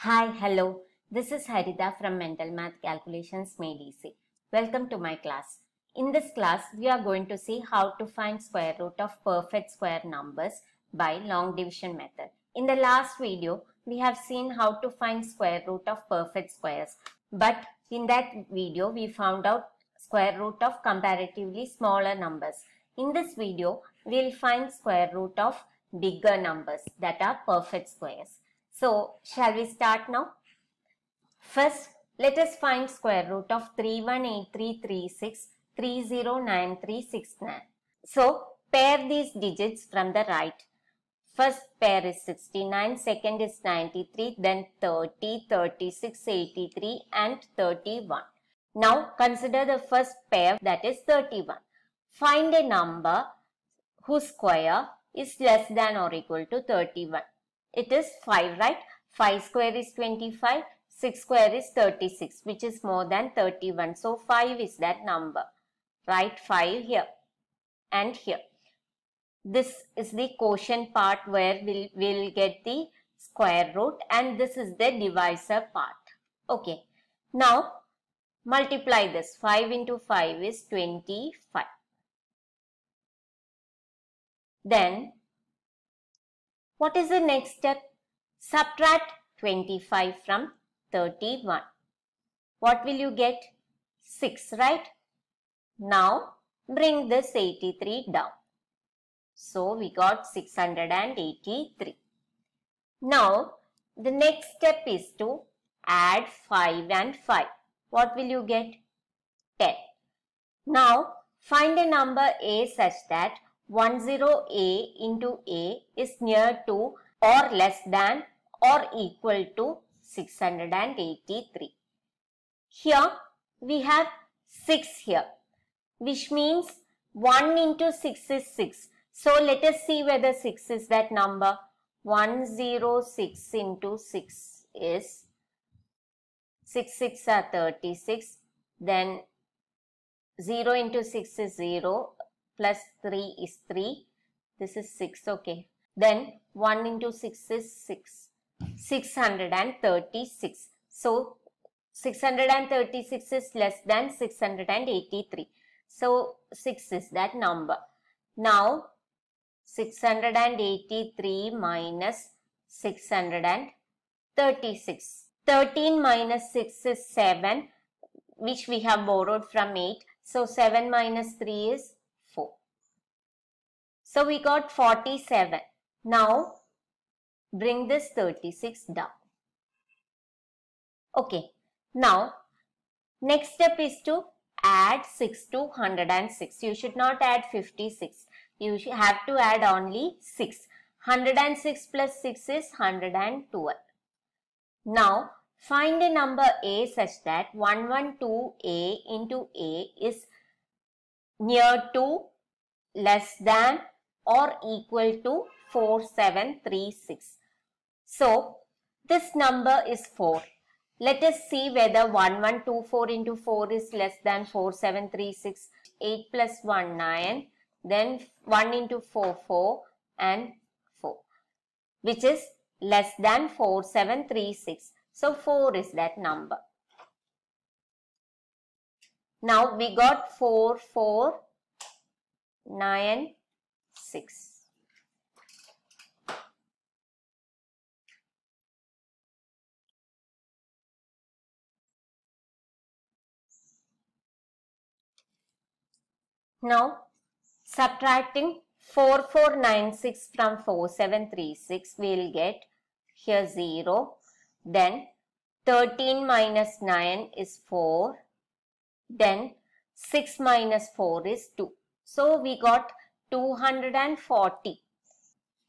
Hi, hello. This is Harita from Mental Math Calculations Made Easy. Welcome to my class. In this class, we are going to see how to find square root of perfect square numbers by long division method. In the last video, we have seen how to find square root of perfect squares. But in that video, we found out square root of comparatively smaller numbers. In this video, we will find square root of bigger numbers that are perfect squares. So, shall we start now? First, let us find square root of 318336 309369. So, pair these digits from the right. First pair is 69, second is 93, then 30, 36, 83 and 31. Now, consider the first pair, that is 31. Find a number whose square is less than or equal to 31. It is 5, right? 5 square is 25, 6 square is 36, which is more than 31. So, 5 is that number. Write 5 here and here. This is the quotient part where we'll get the square root, and this is the divisor part. Okay. Now, multiply this. 5 into 5 is 25. Then, what is the next step? Subtract 25 from 31. What will you get? 6, right? Now, bring this 83 down. So, we got 683. Now, the next step is to add 5 and 5. What will you get? 10. Now, find a number A such that 10A into A is near to or less than or equal to 683. Here we have 6 here, which means 1 into 6 is 6. So let us see whether 6 is that number. 106 into 6 is 6 6 are 36. Then 0 into 6 is 0. Plus 3 is 3. This is 6. Okay. Then 1 into 6 is 6. 636. So 636 is less than 683. So 6 is that number. Now 683 minus 636. 13 minus 6 is 7, which we have borrowed from 8. So 7 minus 3 is 4. So we got 47. Now bring this 36 down. Okay. Now next step is to add 6 to 106. You should not add 56. You have to add only 6. 106 plus 6 is 112. Now find a number A such that 112A into A is near to, less than or equal to 4736. So, this number is 4. Let us see whether 1124 into 4 is less than 4736. 8 plus 1, 9. Then 1 into 4, 4 and 4. Which is less than 4736. So, 4 is that number. Now, we got 4, 4, 9, 6. Now, subtracting 4496 from 4736, we will get here 0. Then 13 minus 9 is 4. Then 6 minus 4 is 2. So, we got 240.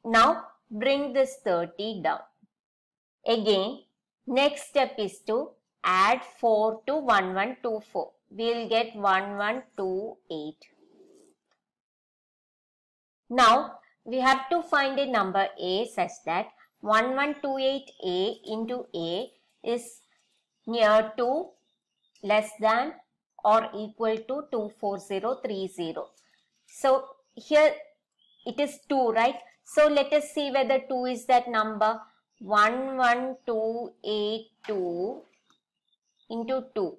Now, bring this 30 down. Again, next step is to add 4 to 1124. We will get 1128. Now, we have to find a number A such that 1128A into A is near to, less than or equal to 24030. So, here it is 2, right? So, let us see whether 2 is that number. 11282 into 2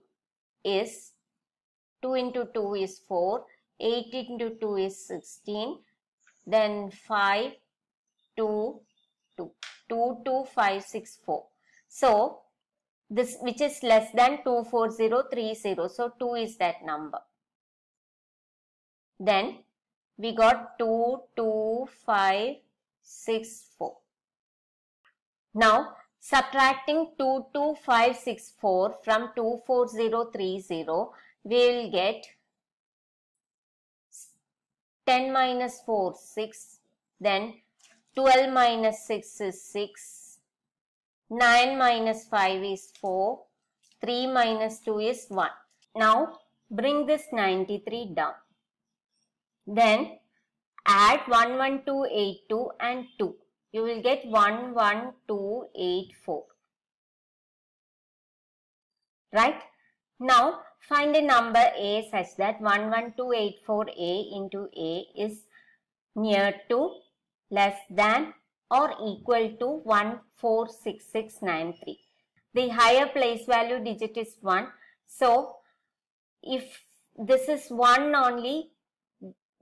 is 2 into 2 is 4, 8 into 2 is 16, then 5, 2, 2, 2, 2, 5, 6, 4. So, this which is less than 24030. So, 2 is that number. Then, we got 2, 2, 5, 6, 4. Now, subtracting 2, 2, 5, 6, 4 from 24030, we will get 10 minus 4, 6, then 12 minus 6 is 6, 9 minus 5 is 4, 3 minus 2 is 1. Now, bring this 93 down. Then, add 11282 and 2. You will get 11284. Right? Now, find a number A such that 11284A into A is near to, less than or equal to 146693. The higher place value digit is 1. So, if this is 1 only,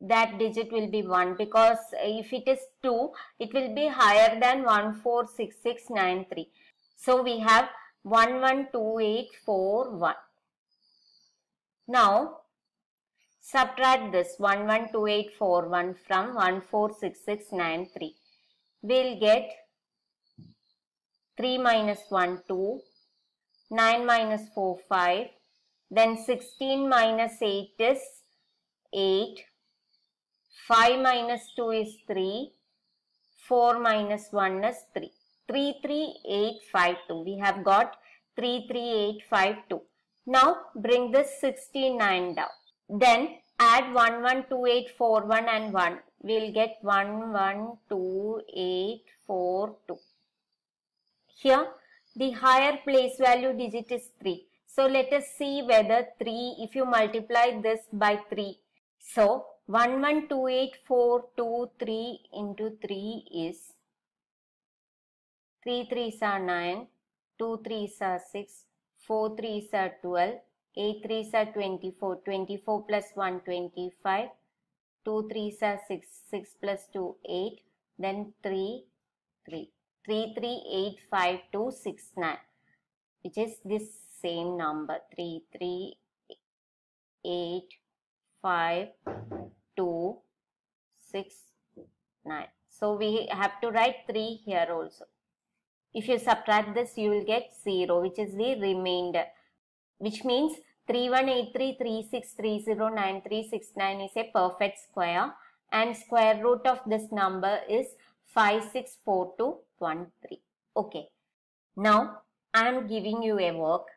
that digit will be 1, because if it is 2, it will be higher than 146693. So, we have 112841. Now, subtract this 112841 from 146693. We will get 3 minus 1, 2, 9 minus 4, 5, then 16 minus 8 is 8, 5 minus 2 is 3, 4 minus 1 is 3. 33852. We have got 33852. Now bring this 69 down. Then add 112841 and 1. We will get 1128842. Here the higher place value digit is 3. So let us see whether 3, if you multiply this by 3. So 112842 into 3 is 3 3s are 9, 2 3s are 6, 4 3s are 12, 8 3s are 24, 24 plus 1 25, 2 3s are 6, 6 plus 2 8, then 3 3, 3385269, which is this same number 3385269. So we have to write 3 here also. If you subtract this, you will get 0, which is the remainder, which means 318336309369 is a perfect square, and square root of this number is 564213. Okay. Now, I am giving you a work.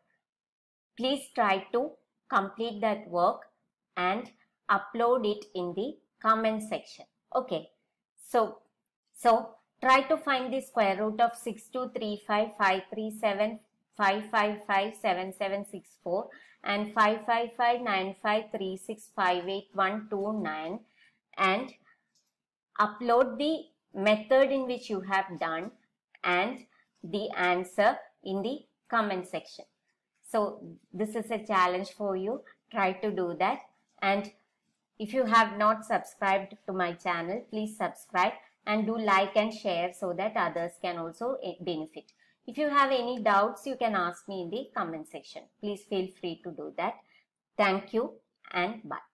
Please try to complete that work and upload it in the comment section. Okay. So try to find the square root of 62355375557764 and 5559536581129 and upload the method in which you have done and the answer in the comment section. So this is a challenge for you. Try to do that. And if you have not subscribed to my channel, please subscribe and do like and share so that others can also benefit. If you have any doubts, you can ask me in the comment section. Please feel free to do that. Thank you and bye.